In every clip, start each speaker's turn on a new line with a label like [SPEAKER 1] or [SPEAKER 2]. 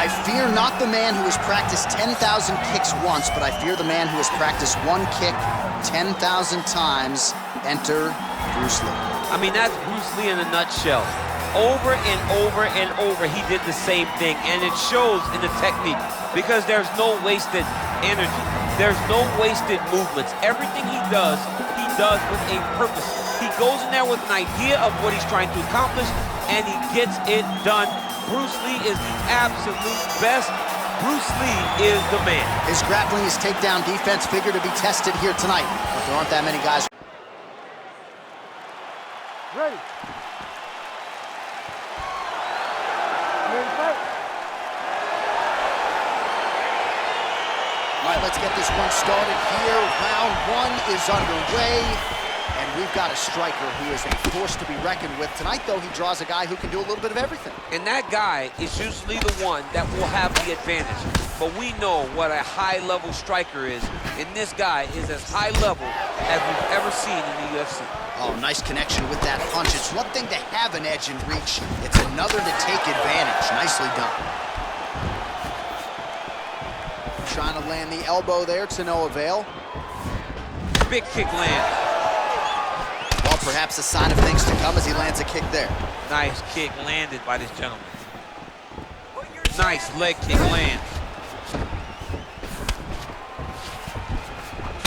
[SPEAKER 1] I fear not the man who has practiced 10,000 kicks once, but I fear the man who has practiced one kick 10,000 times. Enter Bruce Lee.
[SPEAKER 2] I mean, that's Bruce Lee in a nutshell. Over and over and over, he did the same thing, and it shows in the technique because there's no wasted energy. There's no wasted movements. Everything he does with a purpose. He goes in there with an idea of what he's trying to accomplish, and he gets it done. Bruce Lee is the absolute best. Bruce Lee is the man.
[SPEAKER 1] His grappling, his takedown defense figure to be tested here tonight, but there aren't that many guys.
[SPEAKER 3] Ready.
[SPEAKER 1] All right, let's get this one started here. Round one is underway, and we've got a striker who is a force to be reckoned with. Tonight, though, he draws a guy who can do a little bit of everything.
[SPEAKER 2] And that guy is usually the one that will have the advantage. But we know what a high-level striker is, and this guy is as high level as we've ever seen in the UFC.
[SPEAKER 1] Oh, nice connection with that punch. It's one thing to have an edge and reach. It's another to take advantage. Nicely done. Trying to land the elbow there to no avail.
[SPEAKER 2] Big kick lands.
[SPEAKER 1] Well, perhaps a sign of things to come as he lands a kick there.
[SPEAKER 2] Nice kick landed by this gentleman. Nice leg kick lands.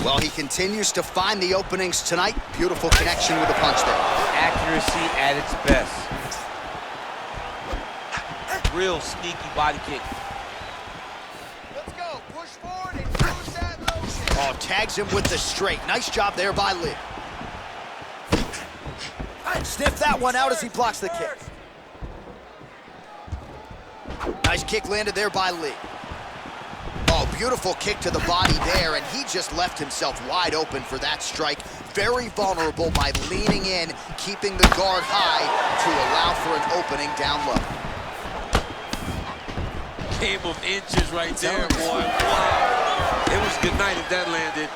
[SPEAKER 1] Well, he continues to find the openings tonight. Beautiful connection with the punch there.
[SPEAKER 2] Accuracy at its best. Real sneaky body kick.
[SPEAKER 3] Let's go. Push forward and use that motion.
[SPEAKER 1] Oh, tags him with the straight. Nice job there by Lee. Sniff that one out as he blocks the kick. Nice kick landed there by Lee. Oh, beautiful kick to the body there, and he just left himself wide open for that strike. Very vulnerable by leaning in, keeping the guard high to allow for an opening down low.
[SPEAKER 2] Game of inches right there, boy. Wow. It was good night if that landed.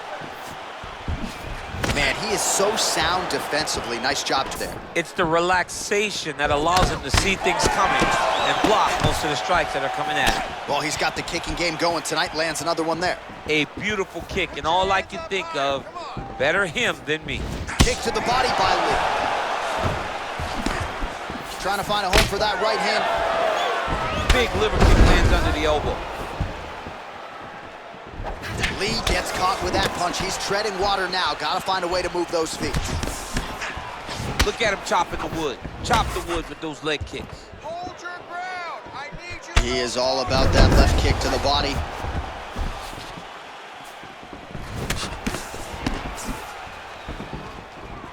[SPEAKER 1] Man, he is so sound defensively. Nice job there.
[SPEAKER 2] It's the relaxation that allows him to see things coming and block most of the strikes that are coming at him.
[SPEAKER 1] Well, he's got the kicking game going tonight. Lands another one there.
[SPEAKER 2] A beautiful kick, and all I can think of, better him than me.
[SPEAKER 1] Kick to the body by Lee. Trying to find a home for that right hand.
[SPEAKER 2] Big liver kick lands under the elbow.
[SPEAKER 1] Lee gets caught with that punch. He's treading water now. Gotta find a way to move those feet.
[SPEAKER 2] Look at him chopping the wood. Chop the wood with those leg kicks.
[SPEAKER 3] Hold your ground. I need you.
[SPEAKER 1] He is all about that left kick to the body.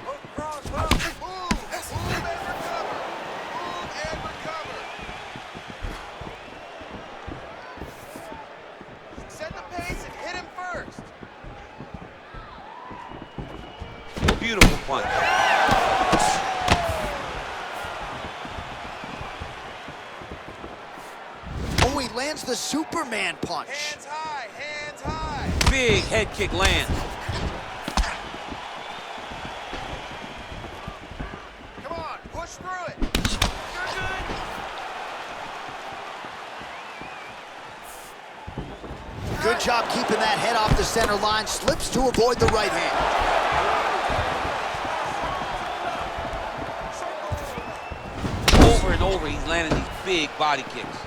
[SPEAKER 3] Hook, cross, hook. Move and recover. Move and recover. Set the pace and hit him first.
[SPEAKER 2] Beautiful punch.
[SPEAKER 1] Oh, he lands the Superman punch.
[SPEAKER 3] Hands high, hands high.
[SPEAKER 2] Big head kick lands.
[SPEAKER 3] Come on, push through it. You're good.
[SPEAKER 1] Good job keeping that head off the center line. Slips to avoid the right hand.
[SPEAKER 2] Over and over, he's landing these big body kicks.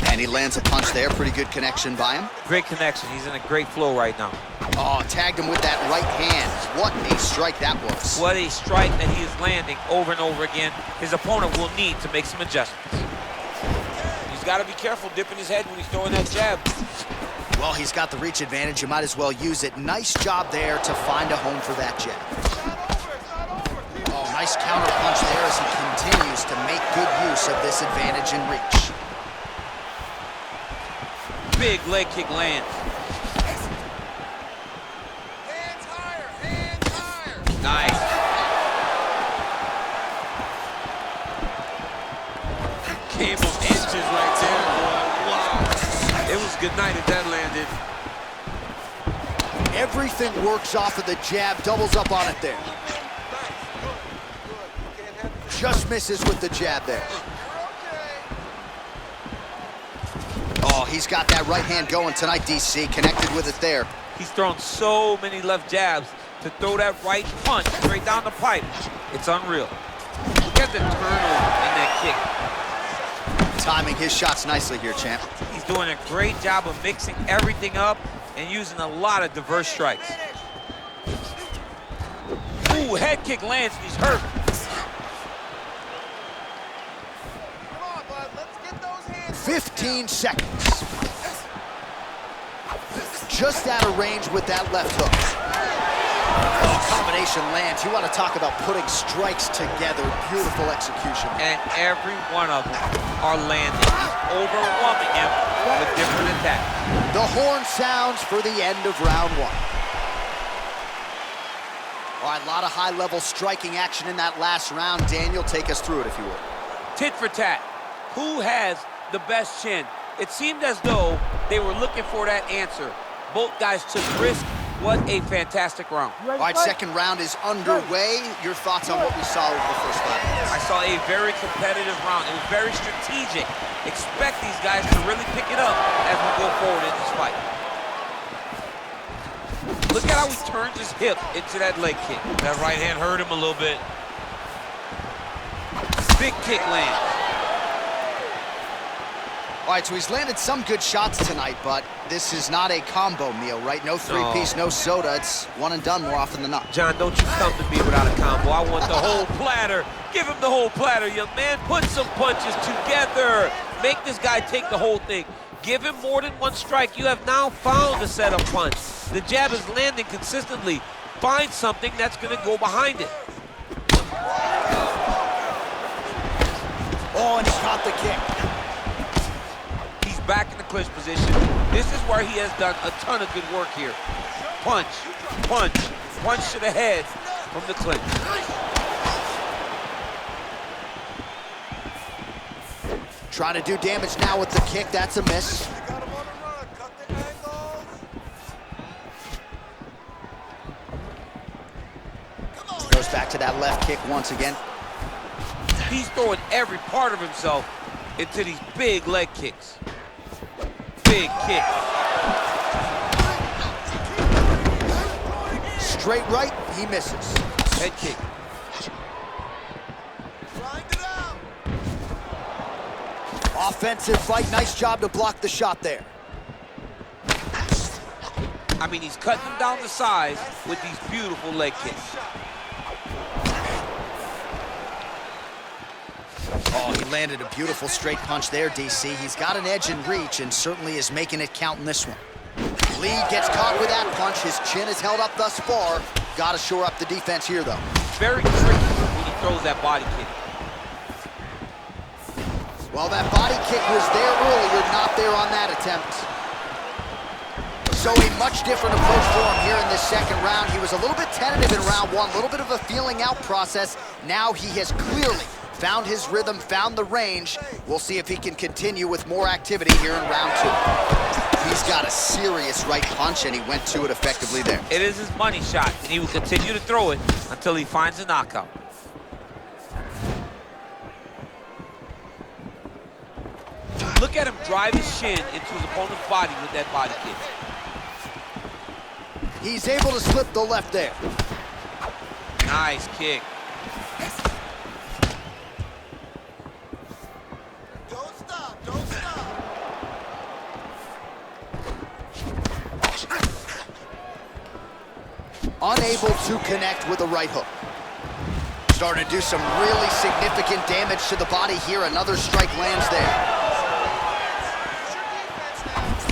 [SPEAKER 1] And he lands a punch there. Pretty good connection by him.
[SPEAKER 2] Great connection. He's in a great flow right now.
[SPEAKER 1] Oh, tagged him with that right hand. What a strike that was.
[SPEAKER 2] What a strike that he is landing over and over again. His opponent will need to make some adjustments. He's got to be careful dipping his head when he's throwing that jab.
[SPEAKER 1] Well, he's got the reach advantage. You might as well use it. Nice job there to find a home for that jab. Oh, nice counter punch there as he continues to make good use of this advantage and reach.
[SPEAKER 2] Big leg kick lands.
[SPEAKER 3] Hands higher, hands higher.
[SPEAKER 2] Nice. Game of inches right there, boy. Wow. It was good night if that landed.
[SPEAKER 1] Everything works off of the jab, doubles up on it there. Just misses with the jab there. Oh, he's got that right hand going tonight, DC. Connected with it there.
[SPEAKER 2] He's thrown so many left jabs to throw that right punch straight down the pipe. It's unreal. Look at the turnover in that kick.
[SPEAKER 1] Timing his shots nicely here, champ.
[SPEAKER 2] He's doing a great job of mixing everything up and using a lot of diverse strikes. Ooh, head kick lands and he's hurt.
[SPEAKER 3] Come on, bud. Let's get those hands.
[SPEAKER 1] 15 seconds. Just out of range with that left hook. Oh, combination lands. You want to talk about putting strikes together. Beautiful execution.
[SPEAKER 2] And every one of them are landing. He's overwhelming him with different attacks.
[SPEAKER 1] The horn sounds for the end of round one. All right, a lot of high-level striking action in that last round. Daniel, take us through it, if you would.
[SPEAKER 2] Tit for tat. Who has the best chin? It seemed as though they were looking for that answer. Both guys took risk. What a fantastic round.
[SPEAKER 1] All right, second round is underway. Your thoughts on what we saw over the first 5 minutes?
[SPEAKER 2] I saw a very competitive round. It was very strategic. Expect these guys to really pick it up as we go forward in this fight. Look at how he turns his hip into that leg kick.
[SPEAKER 4] That right hand hurt him a little bit.
[SPEAKER 2] Big kick lands.
[SPEAKER 1] All right, so he's landed some good shots tonight, but this is not a combo meal, right? No three-piece, no soda. It's one and done more often than not.
[SPEAKER 2] John, don't you come to me without a combo. I want the whole platter. Give him the whole platter, young man. Put some punches together. Make this guy take the whole thing. Give him more than one strike. You have now found the setup punch. The jab is landing consistently. Find something that's going to go behind it.
[SPEAKER 1] Oh, and he caught the kick.
[SPEAKER 2] He's back in the clinch position. This is where he has done a ton of good work here. Punch, punch, punch to the head from the clinch.
[SPEAKER 1] Trying to do damage now with the kick. That's a miss.
[SPEAKER 3] You got him on the run. Cut the angles. Come on.
[SPEAKER 1] Goes back to that left kick once again.
[SPEAKER 2] He's throwing every part of himself into these big leg kicks. Big kick.
[SPEAKER 1] Straight right, he misses.
[SPEAKER 2] Head kick.
[SPEAKER 3] Grind it out.
[SPEAKER 1] Offensive fight, nice job to block the shot there.
[SPEAKER 2] I mean, he's cutting them down the sides with these beautiful leg kicks.
[SPEAKER 1] Oh, he landed a beautiful straight punch there, DC. He's got an edge in reach and certainly is making it count in this one. Lee gets caught with that punch. His chin is held up thus far. Got to shore up the defense here, though.
[SPEAKER 2] Very tricky when he throws that body kick.
[SPEAKER 1] Well, that body kick was there earlier, not there on that attempt. So a much different approach for him here in this second round. He was a little bit tentative in round one, a little bit of a feeling out process. Now he has clearly found his rhythm, found the range. We'll see if he can continue with more activity here in round two. He's got a serious right punch, and he went to it effectively there.
[SPEAKER 2] It is his money shot, and he will continue to throw it until he finds a knockout. Look at him drive his shin into his opponent's body with that body kick.
[SPEAKER 1] He's able to slip the left there.
[SPEAKER 2] Nice kick.
[SPEAKER 3] Don't stop. Don't stop.
[SPEAKER 1] Unable to connect with a right hook. Starting to do some really significant damage to the body here. Another strike lands there.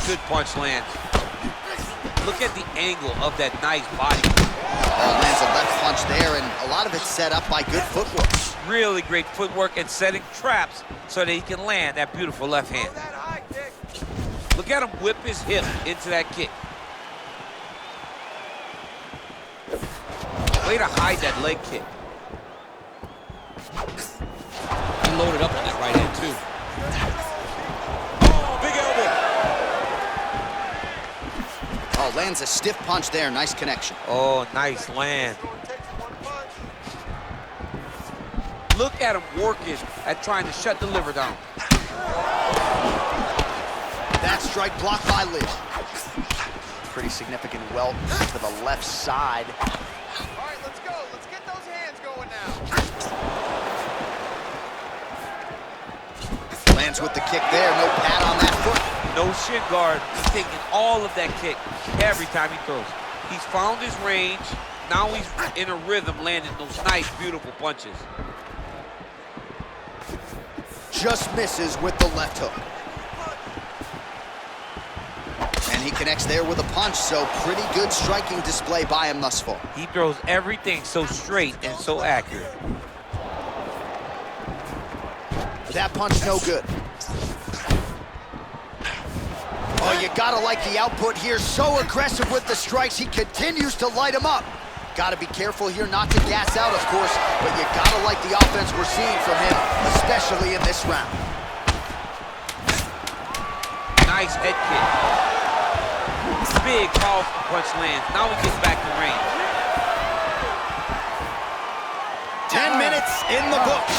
[SPEAKER 2] Good punch lands. Look at the angle of that nice body.
[SPEAKER 1] Lands a left punch there, and a lot of it set up by good footwork.
[SPEAKER 2] Really great footwork and setting traps so that he can land that beautiful left hand.
[SPEAKER 3] Throw that high kick.
[SPEAKER 2] Look at him whip his hip into that kick. Way to hide that leg kick. He loaded up on that right hand too. Oh, big elbow.
[SPEAKER 1] Oh, lands a stiff punch there. Nice connection.
[SPEAKER 2] Oh, nice land.
[SPEAKER 3] It only takes one punch.
[SPEAKER 2] look at him working at trying to shut the liver down.
[SPEAKER 1] That strike blocked by Lí. Pretty significant welt to the left side.
[SPEAKER 3] All right, let's go. Let's get those hands going now.
[SPEAKER 1] Lands with the kick there, no pad on that foot.
[SPEAKER 2] No shin guard. He's taking all of that kick every time he throws. He's found his range. Now he's in a rhythm, landing those nice, beautiful punches.
[SPEAKER 1] Just misses with the left hook. And he connects there with a punch, so pretty good striking display by him thus far.
[SPEAKER 2] He throws everything so straight and so accurate.
[SPEAKER 1] That punch no good. Oh, you gotta like the output here. So aggressive with the strikes. He continues to light him up. Gotta be careful here not to gas out, of course, but you gotta like the offense we're seeing from him, especially in this round.
[SPEAKER 2] Nice head kick. Big, powerful punch lands. Now he gets back to range.
[SPEAKER 1] 10 minutes in the books.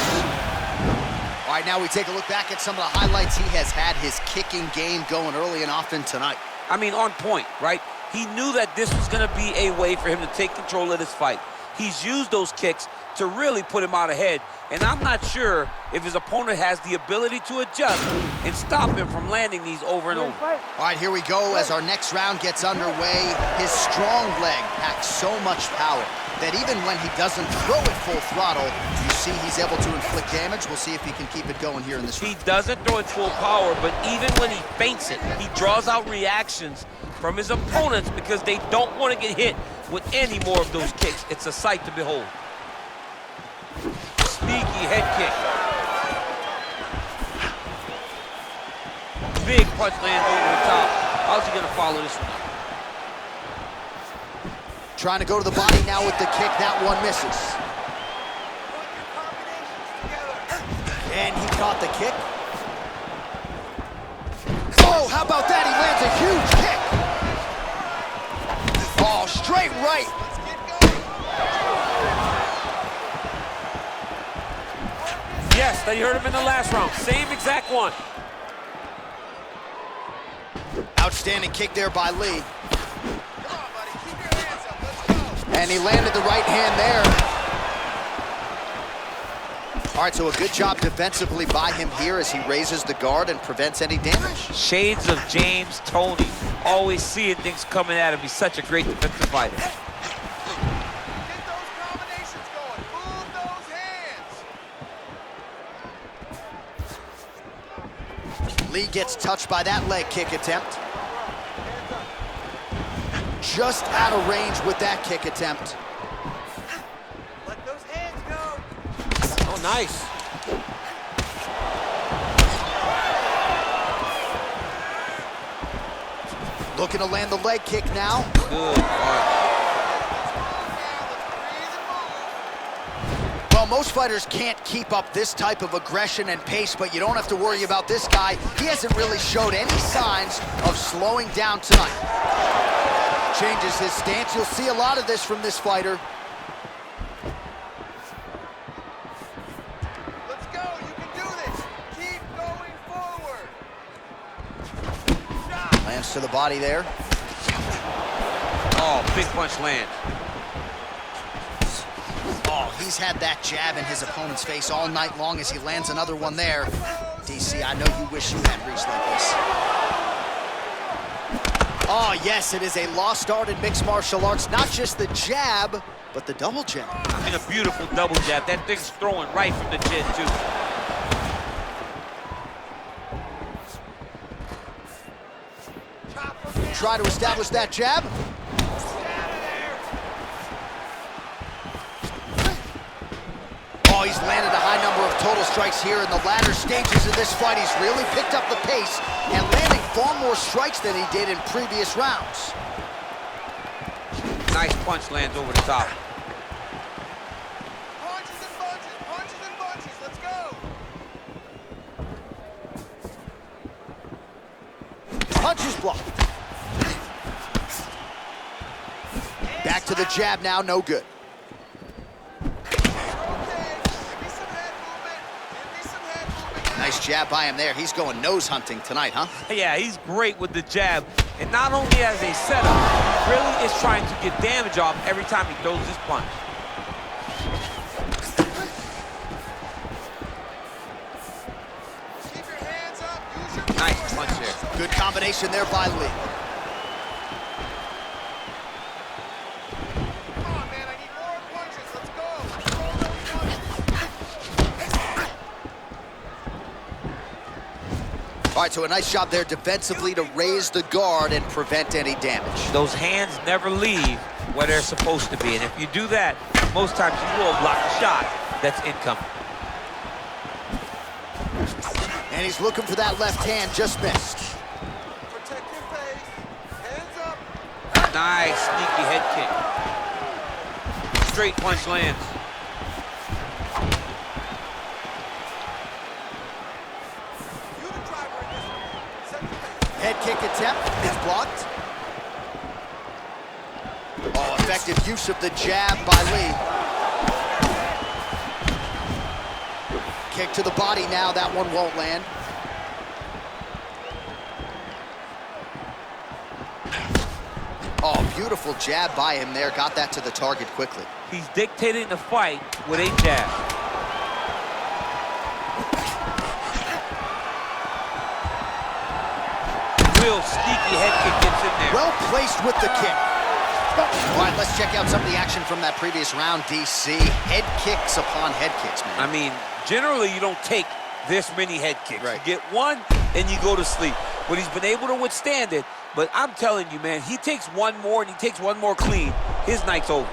[SPEAKER 1] All right, now we take a look back at some of the highlights. He has had his kicking game going early and often tonight.
[SPEAKER 2] I mean, on point, right? He knew that this was going to be a way for him to take control of this fight. He's used those kicks to really put him out ahead, and I'm not sure if his opponent has the ability to adjust and stop him from landing these over and over.
[SPEAKER 1] All right, here we go as our next round gets underway. His strong leg packs so much power that even when he doesn't throw it full throttle, you see he's able to inflict damage. We'll see if he can keep it going here in this round.
[SPEAKER 2] He doesn't throw it full power, but even when he feints it, he draws out reactions from his opponents because they don't want to get hit with any more of those kicks. It's a sight to behold. Sneaky head kick. Big punch lands over the top. How's he going to follow this one up?
[SPEAKER 1] Trying to go to the body now with the kick. That one misses. And he caught the kick. Oh, how about that? He lands a huge kick. Oh, straight right.
[SPEAKER 2] Yes, that you heard him in the last round. Same exact one.
[SPEAKER 1] Outstanding kick there by Lí. And he landed the right hand there. All right, so a good job defensively by him here as he raises the guard and prevents any damage.
[SPEAKER 2] Shades of James Toney. Always seeing things coming at him. He's such a great defensive fighter.
[SPEAKER 3] Get those combinations going. Move those hands.
[SPEAKER 1] Lí gets touched by that leg kick attempt. Just out of range with that kick attempt.
[SPEAKER 3] Let those hands go.
[SPEAKER 2] Oh, nice.
[SPEAKER 1] Looking to land the leg kick now.
[SPEAKER 2] Good fight.
[SPEAKER 1] Well, most fighters can't keep up this type of aggression and pace, but you don't have to worry about this guy. He hasn't really showed any signs of slowing down tonight. Changes his stance. You'll see a lot of this from this fighter.
[SPEAKER 3] Let's go. You can do this. Keep going forward.
[SPEAKER 1] Lands to the body there.
[SPEAKER 2] Oh, big punch land.
[SPEAKER 1] Oh, he's had that jab in his opponent's face all night long as he lands another one there. DC, I know you wish you had reached like this. Oh, yes, it is a lost art in mixed martial arts. Not just the jab, but the double jab.
[SPEAKER 2] I mean, a beautiful double jab. That thing's throwing right from the chin, too.
[SPEAKER 1] Try to establish that jab. Oh, he's landed a high number of total strikes here in the latter stages of this fight. He's really picked up the pace and landing far more strikes than he did in previous rounds.
[SPEAKER 2] Nice punch lands over the top.
[SPEAKER 3] Punches and bunches. Punches and bunches. Let's go.
[SPEAKER 1] Punches blocked. Back to the jab now, no good.
[SPEAKER 3] Okay. Give me some head
[SPEAKER 1] Nice jab by him there. He's going nose hunting tonight, huh?
[SPEAKER 2] Yeah, he's great with the jab. And not only as a setup, he really is trying to get damage off every time he throws this punch.
[SPEAKER 3] Keep your hands up. Use your
[SPEAKER 2] Nice punch there.
[SPEAKER 1] Good combination there by Lí.
[SPEAKER 3] Come on, man. I need more punches. Let's go.
[SPEAKER 1] All right, so a nice job there defensively to raise the guard and prevent any damage.
[SPEAKER 2] Those hands never leave where they're supposed to be. And if you do that, most times you will block a shot that's incoming.
[SPEAKER 1] And he's looking for that left hand, just missed.
[SPEAKER 3] Protect your face. Hands up.
[SPEAKER 2] Nice, sneaky head kick. Straight punch lands.
[SPEAKER 3] You the driver in this one. Set the pace.
[SPEAKER 1] Head kick attempt is blocked. Oh, effective use of the jab by Lí. Kick to the body now, that one won't land. Oh, beautiful jab by him there, got that to the target quickly.
[SPEAKER 2] He's dictating the fight with a jab. Real sneaky head kick gets in there.
[SPEAKER 1] Well placed with the kick. All right, let's check out some of the action from that previous round, DC. Head kicks upon head kicks, man.
[SPEAKER 2] I mean, generally you don't take this many head kicks.
[SPEAKER 1] Right.
[SPEAKER 2] You get one and you go to sleep. But he's been able to withstand it. But I'm telling you, man, he takes one more and he takes one more clean. His night's over.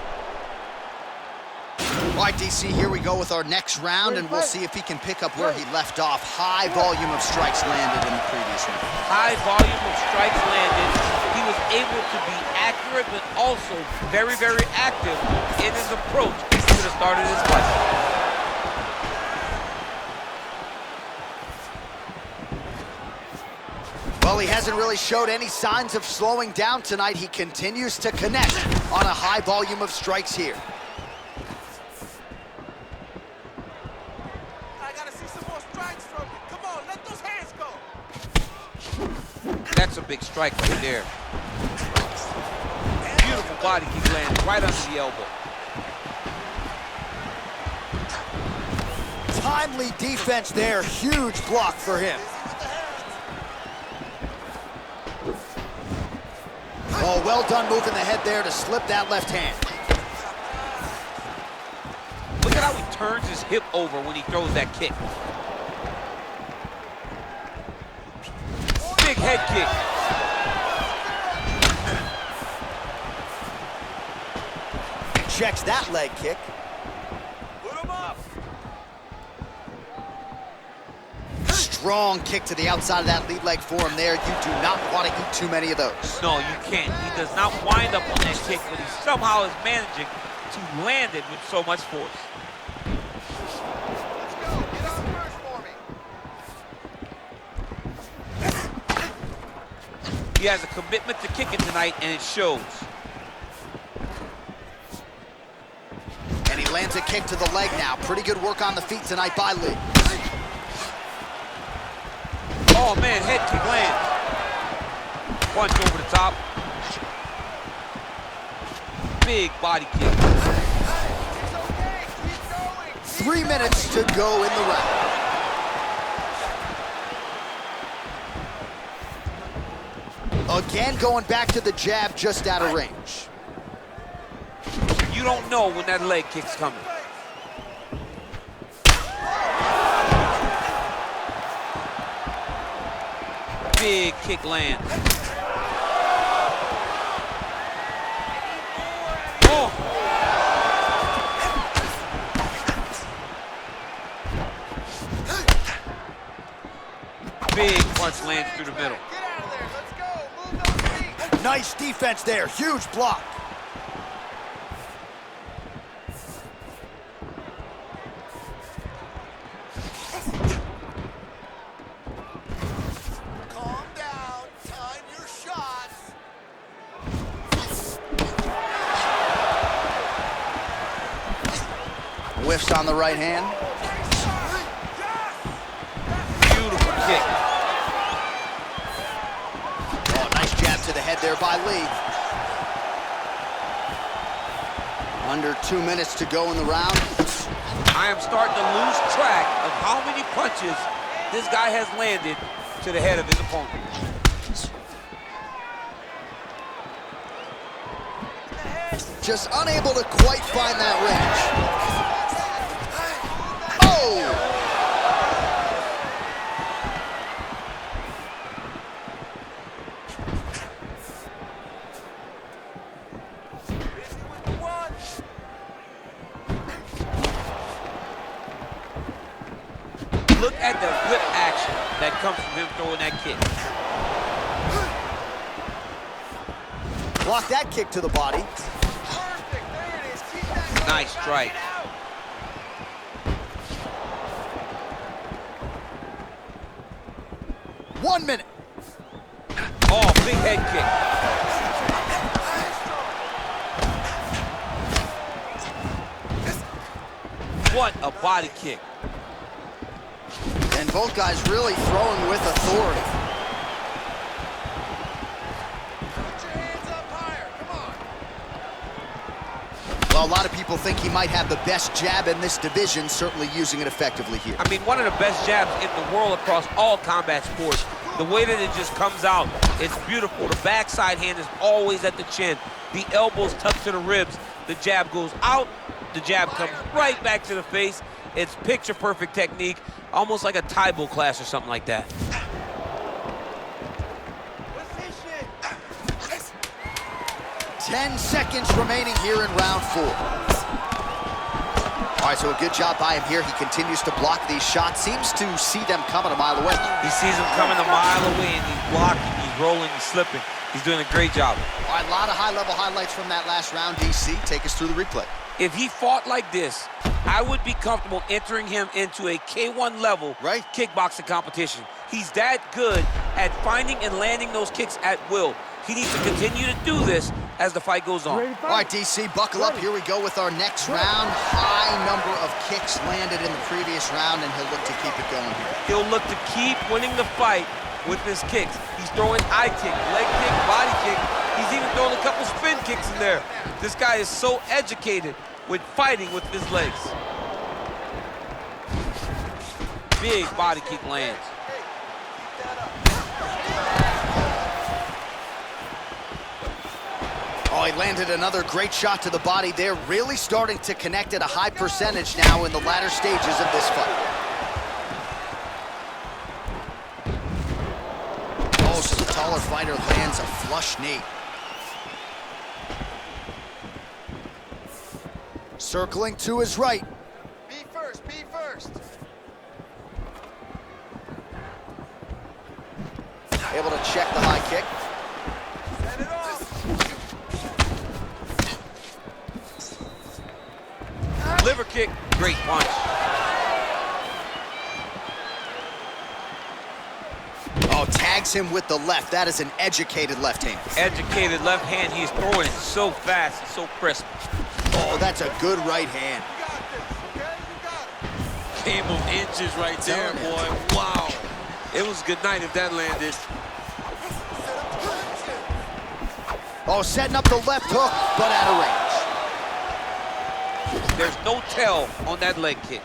[SPEAKER 1] All right, DC, here we go with our next round, and we'll see if he can pick up where he left off. High volume of strikes landed in the previous round.
[SPEAKER 2] High volume of strikes landed. He was able to be accurate, but also very, very active in his approach to the start of this fight.
[SPEAKER 1] Well, he hasn't really showed any signs of slowing down tonight. He continues to connect on a high volume of strikes here.
[SPEAKER 3] I gotta see some more strikes from you. Come on, let those hands go.
[SPEAKER 2] That's a big strike right there. Beautiful body kick lands right under the elbow.
[SPEAKER 1] Timely defense there. Huge block for him. Oh, well done moving the head there to slip that left hand.
[SPEAKER 2] Look at how he turns his hip over when he throws that kick. Big head kick.
[SPEAKER 1] Checks that leg kick.
[SPEAKER 3] Put him up.
[SPEAKER 1] Strong kick to the outside of that lead leg for him there. You do not want to eat too many of those.
[SPEAKER 2] No, you can't. He does not wind up on that kick, but he somehow is managing to land it with so much force.
[SPEAKER 3] Let's go. Get on first for me.
[SPEAKER 2] He has a commitment to kicking tonight, and it shows.
[SPEAKER 1] And he lands a kick to the leg now. Pretty good work on the feet tonight by Lí.
[SPEAKER 2] Oh, man, head kick lands. Punch over the top. Big body kick.
[SPEAKER 3] It's okay. Keep going.
[SPEAKER 1] 3 minutes to go in the round. Again, going back to the jab just out of range.
[SPEAKER 2] You don't know when that leg kick's coming. Big kick lands. Oh! Big punch lands through the middle.
[SPEAKER 3] Get out of there. Let's go. Move those feet.
[SPEAKER 1] Nice defense there. Huge block.
[SPEAKER 3] Calm down. Time your shots.
[SPEAKER 1] Whiffs on the right hand. under 2 minutes to go in the round.
[SPEAKER 2] I am starting to lose track of how many punches this guy has landed to the head of his opponent.
[SPEAKER 1] Just unable to quite find that range. Oh!
[SPEAKER 2] Look at the whip action that comes from him throwing that kick.
[SPEAKER 1] Block that kick to the body.
[SPEAKER 2] Nice strike.
[SPEAKER 1] One minute.
[SPEAKER 2] Oh, big head kick. What a body kick.
[SPEAKER 1] And both guys really throwing with authority.
[SPEAKER 3] Put your hands up higher. Come on.
[SPEAKER 1] Well, a lot of people think he might have the best jab in this division, certainly using it effectively here.
[SPEAKER 2] I mean, one of the best jabs in the world across all combat sports. The way that it just comes out, it's beautiful. The backside hand is always at the chin. The elbows tucked to the ribs. The jab goes out. The jab comes right back to the face. It's picture-perfect technique, almost like a Taibo class or something like that.
[SPEAKER 3] Position.
[SPEAKER 1] 10 seconds remaining here in round 4. All right, so a good job by him here. He continues to block these shots. Seems to see them coming a mile away.
[SPEAKER 2] He sees them coming a mile away, and he's blocking, he's rolling, he's slipping. He's doing a great job.
[SPEAKER 1] All right, a lot of high-level highlights from that last round, DC. Take us through the replay.
[SPEAKER 2] If he fought like this, I would be comfortable entering him into a K1 level kickboxing competition. He's that good at finding and landing those kicks at will. He needs to continue to do this as the fight goes on.
[SPEAKER 1] All right, DC, buckle up. Here we go with our next round. High number of kicks landed in the previous round, and he'll look to keep it going here.
[SPEAKER 2] He'll look to keep winning the fight with his kicks. He's throwing eye kick, leg kick, body kick. He's even throwing a couple spin kicks in there. This guy is so educated with fighting with his legs. Big body kick lands.
[SPEAKER 1] Oh, he landed another great shot to the body there. Really starting to connect at a high percentage now in the latter stages of this fight. Oh, so the taller fighter lands a flush knee. Circling to his right.
[SPEAKER 3] Be first. Be first.
[SPEAKER 1] Able to check the high kick.
[SPEAKER 3] Set it off.
[SPEAKER 2] Liver kick, great punch.
[SPEAKER 1] Oh, tags him with the left. That is an educated left hand.
[SPEAKER 2] Educated left hand, he's throwing it so fast, so crisp.
[SPEAKER 1] Oh, that's a good right hand.
[SPEAKER 3] You got this, okay? You got it.
[SPEAKER 4] Game of inches right there, boy. Wow. It was a good night if that landed.
[SPEAKER 1] Oh, setting up the left hook, but out of range.
[SPEAKER 2] There's no tell on that leg kick.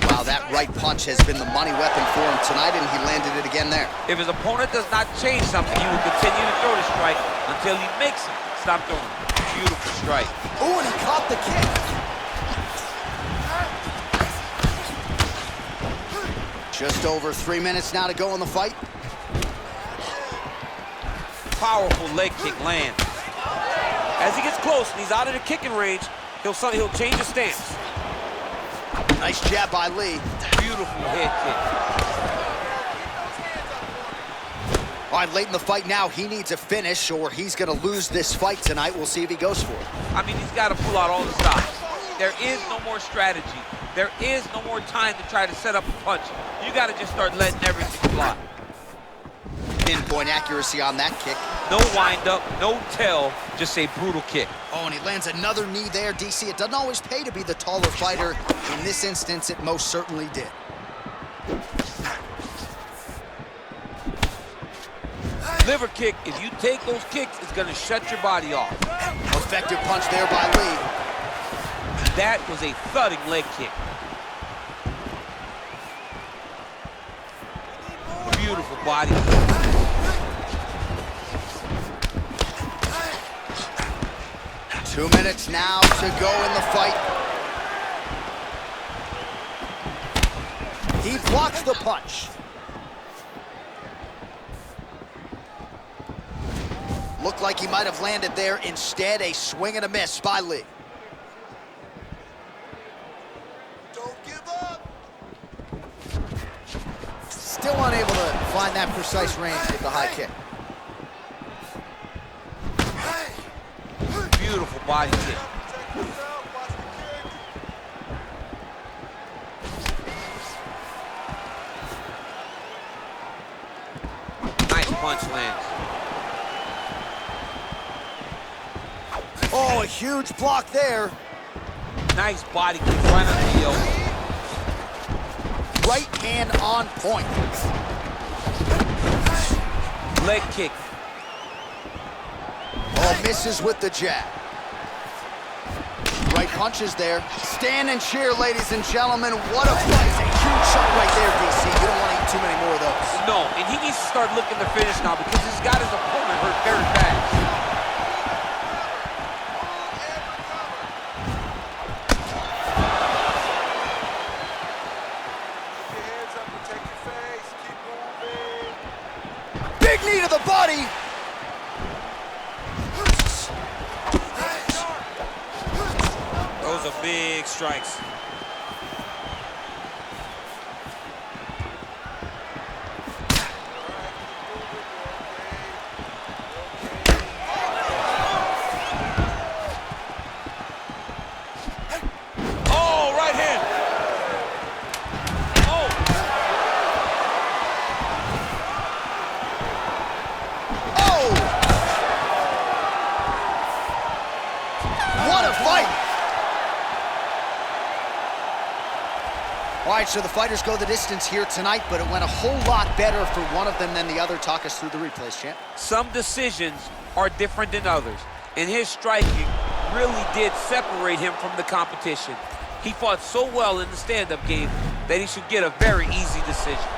[SPEAKER 1] Wow, that right punch has been the money weapon for him tonight, and he landed it again there.
[SPEAKER 2] If his opponent does not change something, he will continue to throw the strike until he makes him stop throwing. Beautiful strike.
[SPEAKER 1] Oh, and he caught the kick. Just over 3 minutes now to go in the fight.
[SPEAKER 2] Powerful leg kick lands. As he gets close and he's out of the kicking range, he'll change his stance.
[SPEAKER 1] Nice jab by Lee.
[SPEAKER 2] Beautiful head kick.
[SPEAKER 1] All right, late in the fight now, he needs a finish or he's going to lose this fight tonight. We'll see if he goes for it.
[SPEAKER 2] I mean, he's got to pull out all the stops. There is no more strategy. There is no more time to try to set up a punch. You got to just start letting everything fly.
[SPEAKER 1] Pinpoint accuracy on that kick.
[SPEAKER 2] No wind up, no tell, just a brutal kick.
[SPEAKER 1] Oh, and he lands another knee there, DC. It doesn't always pay to be the taller fighter. In this instance, it most certainly did.
[SPEAKER 2] Liver kick, if you take those kicks, it's going to shut your body off.
[SPEAKER 1] Well, Effective punch there by Lí.
[SPEAKER 2] That was a thudding leg kick. Beautiful body.
[SPEAKER 1] 2 minutes now to go in the fight. He blocks the punch. Looked like he might have landed there. Instead, a swing and a miss by Lí.
[SPEAKER 3] Don't give up.
[SPEAKER 1] Still unable to find that precise range with the high kick.
[SPEAKER 2] Beautiful body kick.
[SPEAKER 3] Check yourself. Watch the kick.
[SPEAKER 2] Nice punch lands.
[SPEAKER 1] Oh, a huge block there.
[SPEAKER 2] Nice body kick right under the elbow.
[SPEAKER 1] Right hand on point.
[SPEAKER 2] Leg kick.
[SPEAKER 1] Oh, misses with the jab. Right punches there. Stand and cheer, ladies and gentlemen. What a fight. A huge shot right there, DC. You don't want to eat too many more of those.
[SPEAKER 2] No, and he needs to start looking to finish now because he's got his opponent hurt very bad.
[SPEAKER 3] Keep your hands up, protect your face. Keep moving.
[SPEAKER 1] Big knee to the body.
[SPEAKER 4] Those are big strikes. Oh, right hand. Oh.
[SPEAKER 1] Oh! What a fight! All right, so the fighters go the distance here tonight, but it went a whole lot better for one of them than the other. Talk us through the replays, champ.
[SPEAKER 2] Some decisions are different than others, and his striking really did separate him from the competition. He fought so well in the stand-up game that he should get a very easy decision.